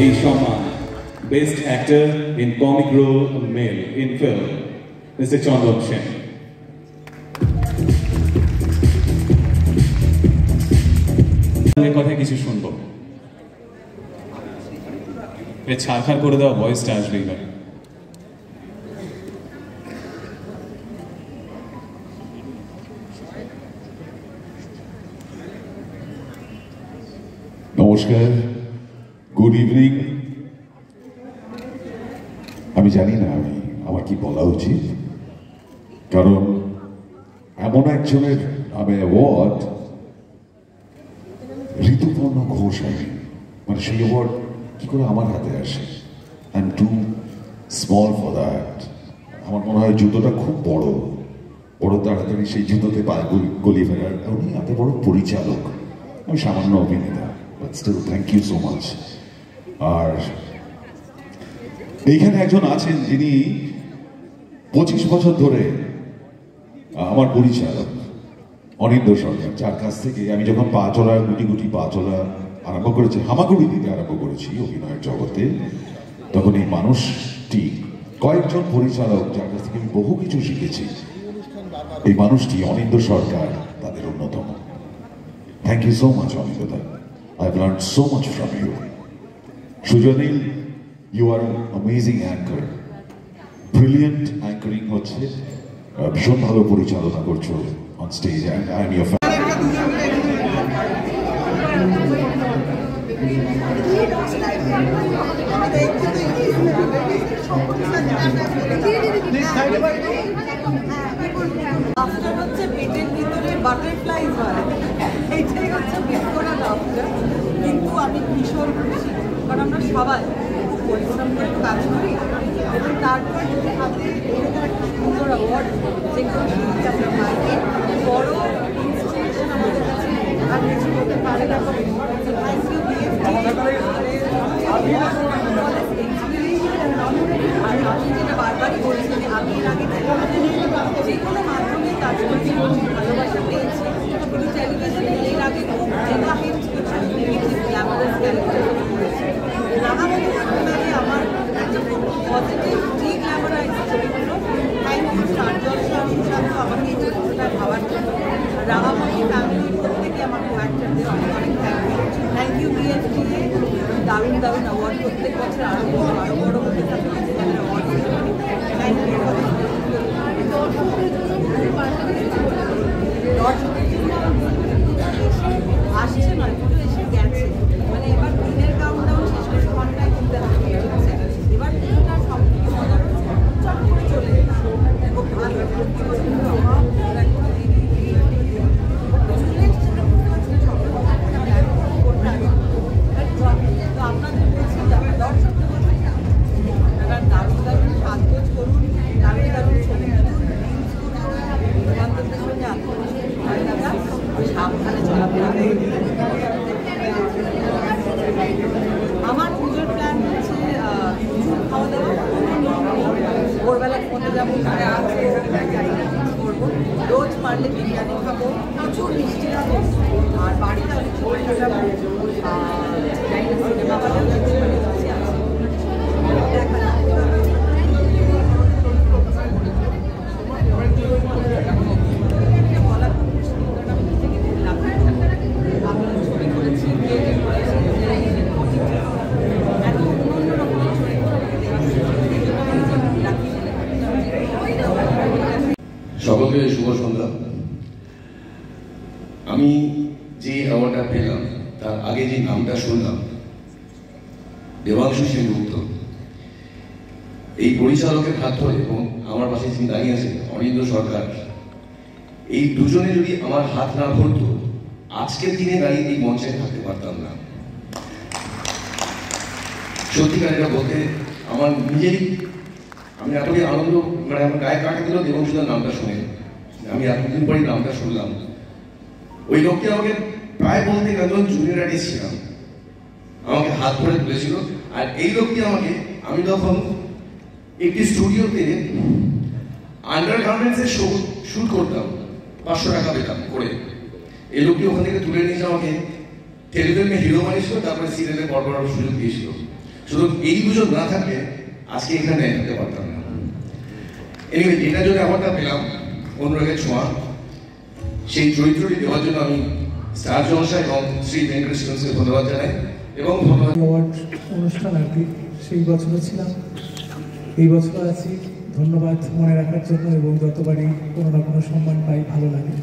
এই সম্মান best actor in comic role male in film mister Chandan Sen. কথা কিছু শুনবো, ছাড়খাড় করে দেওয়া ভয়েসটা আসবে এবার। নমস্কার, গুড ইভিনিং। আমি জানি না আমার কি বলা উচিত, কারণ এমন একজনের নামে অ্যাওয়ার্ড, ঋতুপর্ণ ঘোষ, মানে সেই অ্যাওয়ার্ড কি করে আমার হাতে আসে? I am too small for that. আমার মনে হয় জুতোটা খুব বড় বড়, তাড়াতাড়ি সেই জুতোতে পায়ে গলিয়ে ফেলার। উনি এত বড় পরিচালক, আমি সামান্য অভিনেতা, but still thank you so much. আর এইখানে একজন আছেন যিনি 25 বছর ধরে আমার পরিচালক, অনিন্দ সরকার, যার কাছ থেকে আমি যখন পা চলা গুটি গুটি পা চলা আরম্ভ করেছি, হামাগুড়ি দিতে আরম্ভ করেছি অভিনয়ের জগতে, তখন এই মানুষটি, কয়েকজন পরিচালক যার কাছ থেকে আমি বহু কিছু শিখেছি, এই মানুষটি অনিন্দ সরকার তাদের অন্যতম। থ্যাংক ইউ সো মাচ অনিন্দদা, I have learned so much from you. Sujanil, you are amazing anchor, brilliant anchoring হচ্ছে, ভীষণ ভালো পরিচালনা করছো on stage, and I am your fan. After হচ্ছে পেটের ভিতরে বাটারফ্লাই হয়, এইটাই হচ্ছে বিস্ফোরণ আফটার। কিন্তু আমি ভীষণ খুশি, কারণ আমরা সবাই খুব পরিশ্রম করে কাজ করি, এবং তারপর হাতে এরকম একটা সুন্দর অ্যাওয়ার্ড, যেগুলো শুনতে আমরা পাই, বড় ইনস্টিটিউশন আমাদের কাছে আর কিছু হতে পারে না। Thank you BFT. আর আমি যেটা বারবারই বলছি যে আমি এর আগে যে কোনো মাধ্যমে কাজ করছি, ভালোবাসা পেয়েছি, কিন্তু টেলিভিশনে এর আগে খুব যেটা গ্ল্যামারাস ক্যারেক্টার করেছি। রাঙামাটি পরিবারে আমার একটা পজিটিভ ডিগ্ল্যামারাইজ চরিত্র। থ্যাংক ইউ স্টার জলসা সুশান্ত আমাকে এই চরিত্রটা ভাবার জন্য। রাঙামাটি ফ্যামিলির প্রত্যেকে আমার কো-অ্যাক্টরদের অনেক অনেক thank you. Thank you BFT, দারুণ দারুণ অ্যাওয়ার্ড প্রত্যেক বছর আরও বড় হতে থাকে, যেখানে অ্যাওয়ার্ড। Thank you. আসছে নয়, কিন্তু এসে গেছে, মানে এবার দিনের কাউন্টডাউন শেষ করে ঘন্টায় কিনতে হবে, এবার পুরোটা সব কিছু মজা হচ্ছে, চট করে চলে এসেছে, খুব ভালো। আপনাদের বলছি দর্শকদের বলছি, এবার দারুণ দারুণ সাজগোজ করুন, দারুণ দারুণ ছবি তুলুন, বান্ধবদের সঙ্গে সাবধানে চলাফেরা। আমার পুজোর প্ল্যান হচ্ছে খাওয়া দাওয়া, ভোরবেলা ফোনে যাবো, করবো, রোজ পারলে বিরিয়ানি খাবো, প্রচুর মিষ্টি খাবো, আর বাড়িতে অনেক ছবি যাবো, সিনেমা বাজার আছে। সকলকে শুভ সন্ধ্যা। আমি যে অ্যাওয়ার্ডটা পেলাম তার আগে যে নামটা শুনলাম, দেবাংশু সেনগুপ্ত, এই পরিচালকের হাত ধরে এবং আমার পাশে যিনি দাঁড়িয়ে আছেন অনিন্দ সরকার, এই দুজনে যদি আমার হাত না ধরতো আজকের দিনে দাঁড়িয়ে এই মঞ্চে থাকতে পারতাম না। সত্যিকার এটা বলতে আমার নিজেরই, আমি এতটাই আনন্দ, মানে আমার গায়ে কাটা দিল দেবাংশুদার নামটা শুনে। আমি এতদিন পরেই নামটা শুনলাম। ওই লোকটি আমাকে প্রায় বলতে গেল জুনিয়র আর্টিস্ট ছিলাম, আমাকে হাত ধরে তুলেছিল। আর এই লোকটি আমাকে, আমি তখন একটি স্টুডিওতে আন্ডারগার্মেন্টসের শুট করতাম, 500 টাকা পেতাম করে। এই লোকটি ওখান থেকে তুলে নিয়ে আমাকে টেলিভিশনে হিরো বানিয়েছিল, তারপরে সিরিয়ালে বড় বড় সুযোগ দিয়েছিল। শুধু এই দুজন না থাকলে আজকে এখানে থাকতে পারতাম না। এনিওয়ে, যেটার জন্য অ্যাওয়ার্ডটা পেলাম, অনুরাগের ছোঁয়া, সেই চরিত্রটি দেওয়ার জন্য আমি স্টার জলসা এবং শ্রী ভেঙ্কটেশ্বরকে ধন্যবাদ জানাই এবং ধন্যবাদ। অ্যাওয়ার্ড অনুষ্ঠান আর কি, সেই বছরও ছিলাম, এই বছরও আছি। ধন্যবাদ মনে রাখার জন্য, এবং যতবারই কোনো না কোনো সম্মান পাই ভালো লাগে।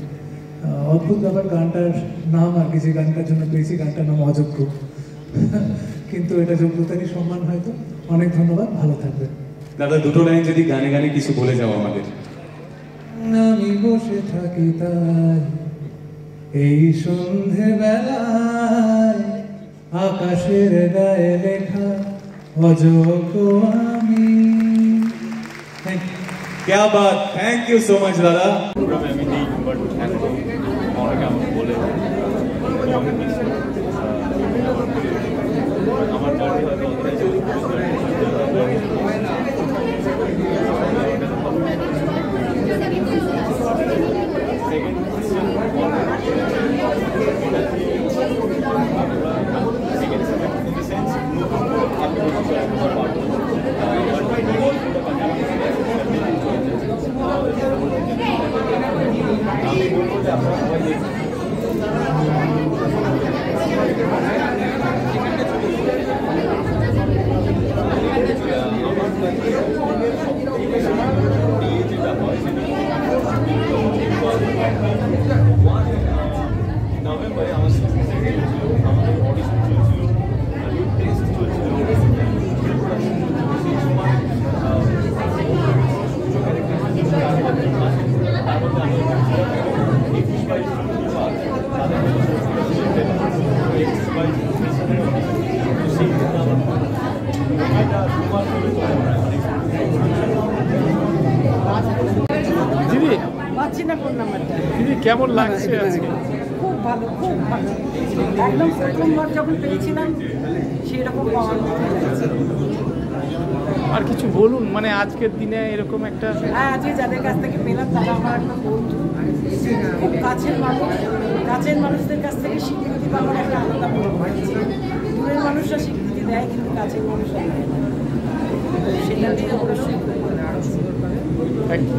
অদ্ভুত ব্যাপার, গানটার নাম আর কি, যে গানটার জন্য পেয়েছি গানটার নাম অযোগ্য, কিন্তু এটা যোগ্যতারই সম্মান হয়তো। অনেক ধন্যবাদ, ভালো থাকবেন। দাদা, দুটো লাইন যদি গানে গানে কিছু বলে যাও আমাদের। আমি বসে থাকি তাই এই সন্ধেবেলায়, আকাশের গায়ে লেখা অযোগ্য আমি। क्या बात, थैंक यू सो मच दादा। দিদি, পাচ্ছি না কোন নাম্বারটা। দিদি কেমন লাগছে আজকে? খুব ভালো, খুব ভালো। একদম প্রথমবার যখন পেয়েছিলাম সেরকম পাওয়ার মতো লাগছে। আর কিছু বলুন, মানে আজকের দিনে এরকম একটা। হ্যাঁ, আজকে যাদের কাছ থেকে পেলাম তারা আমার একটা বন্ধু, খুব কাছের মানুষ। কাছের মানুষদের কাছ থেকে স্বীকৃতি পাওয়ার একটা আলাদা মনে হয়েছে। দূরের মানুষরা স্বীকৃতি দেয়, কিন্তু কাছের মানুষরা দেয় না। সেটা নিয়ে অবশ্যই Thank you.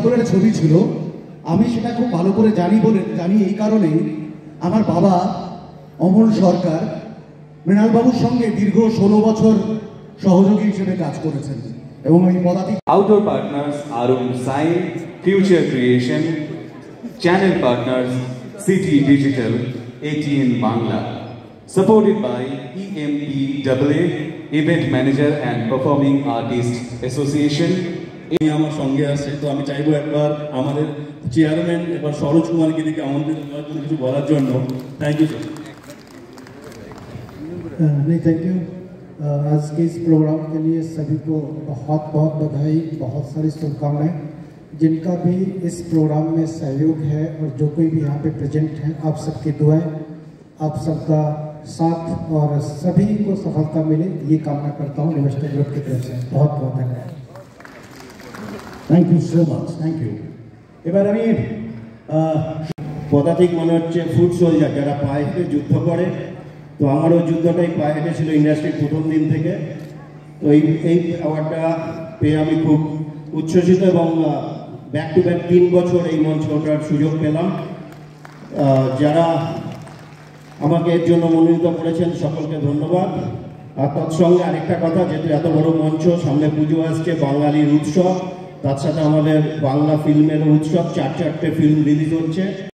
করে ছবি ছিল, আমি সেটা খুব ভালো করে জানি এই কারণে, আমার বাবা অমল সরকার মৃণালবাবুর সঙ্গে দীর্ঘ 16 বছর সহযোগী হিসেবে কাজ করেছেন, এবং এই পদাতিক। Outdoor partners Arun Sai, Future Creation, channel partners City Digital, ATN Bangla, supported by EMPAA, Event Manager and Performing Artist Association. এই আমার সঙ্গে আছে, তো আমি চাইবো একবার আমাদের চেয়ারম্যান একবার সরোজ কুমারকে দিকে আমন্ত্রিত করার জন্য কিছু বলার জন্য। Thank you sir. नहीं, थैंक यू। आज के इस प्रोग्राम के लिए सभी को बहुत बहुत बधाई, बहुत सारी शुभकामनाएं। जिनका भी इस प्रोग्राम में सहयोग है और जो कोई भी यहाँ पे प्रेजेंट है, आप सबकी दुआएं, आप सबका साथ और सभी को सफलता मिले, ये कामना करता हूँ इन्वेस्टर ग्रुप की तरफ से। बहुत बहुत धन्यवाद। Thank you so much, thank you. এবার আমি পদাতিক মনে হচ্ছে ফুড সোলজার, যারা পায়ে হেঁটে যুদ্ধ করে। তো আমারও যুদ্ধটাই পায়ে হেঁটে ছিল ইন্ডাস্ট্রির প্রথম দিন থেকে। তো এই অ্যাওয়ার্ডটা পেয়ে আমি খুব উচ্ছ্বসিত, এবং ব্যাক টু ব্যাক 3 বছর এই মঞ্চে ওঠার সুযোগ পেলাম। যারা আমাকে এর জন্য মনোনীত করেছেন সকলকে ধন্যবাদ। আর তৎসঙ্গে আরেকটা কথা, যেহেতু এত বড় মঞ্চ, সামনে পুজো আসছে, বাঙালির উৎসব, তার সাথে আমাদের বাংলা ফিল্মের উৎসব, 4 ফিল্ম রিলিজ হচ্ছে।